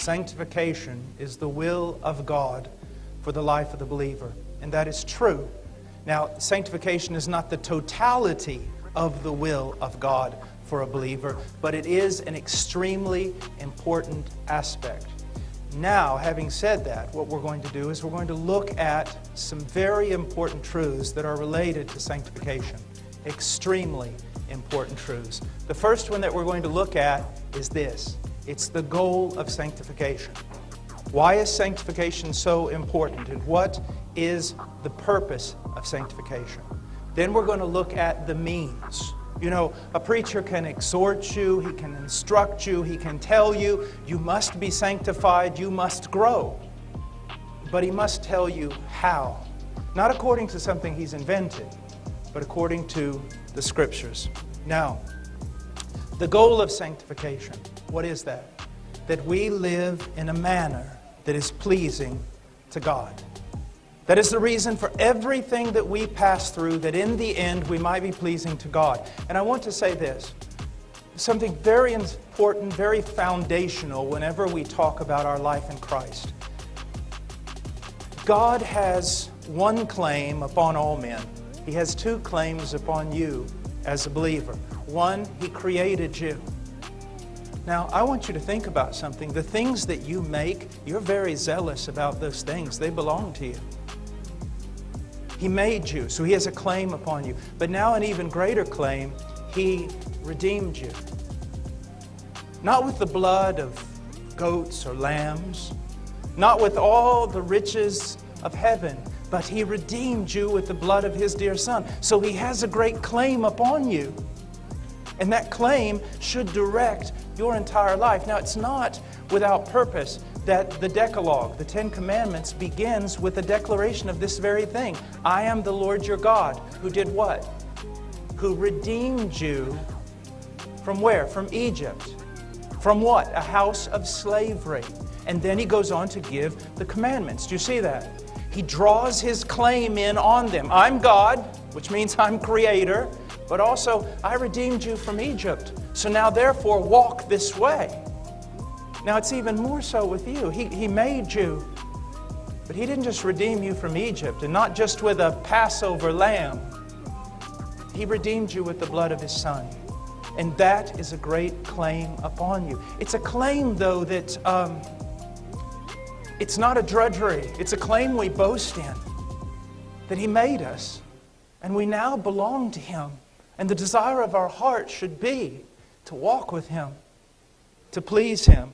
sanctification is the will of God for the life of the believer. And that is true. Now, sanctification is not the totality of the will of God for a believer, but it is an extremely important aspect. Now, having said that, what we're going to do is we're going to look at some very important truths that are related to sanctification. Extremely important truths. The first one that we're going to look at is this. It's the goal of sanctification. Why is sanctification so important, and what is the purpose of sanctification? Then we're going to look at the means. You know, a preacher can exhort you, he can instruct you, he can tell you, you must be sanctified, you must grow. But he must tell you how. Not according to something he's invented, but according to the Scriptures. Now, the goal of sanctification, what is that? That we live in a manner that is pleasing to God. That is the reason for everything that we pass through, that in the end we might be pleasing to God. And I want to say this, something very important, very foundational whenever we talk about our life in Christ. God has one claim upon all men. He has two claims upon you as a believer. One, He created you. Now, I want you to think about something. The things that you make, you're very zealous about those things. They belong to you. He made you, so He has a claim upon you. But now an even greater claim, He redeemed you. Not with the blood of goats or lambs, not with all the riches of heaven, but He redeemed you with the blood of His dear Son. So He has a great claim upon you. And that claim should direct your entire life. Now, it's not without purpose that the Decalogue, the Ten Commandments, begins with a declaration of this very thing. I am the Lord your God, who did what? Who redeemed you from where? From Egypt. From what? A house of slavery. And then He goes on to give the commandments. Do you see that? He draws His claim in on them. I'm God, which means I'm Creator, but also I redeemed you from Egypt. So now therefore walk this way. Now it's even more so with you. He made you, but He didn't just redeem you from Egypt, and not just with a Passover lamb. He redeemed you with the blood of His Son. And that is a great claim upon you. It's a claim, though, that it's not a drudgery. It's a claim we boast in, that He made us, and we now belong to Him. And the desire of our heart should be to walk with Him, to please Him.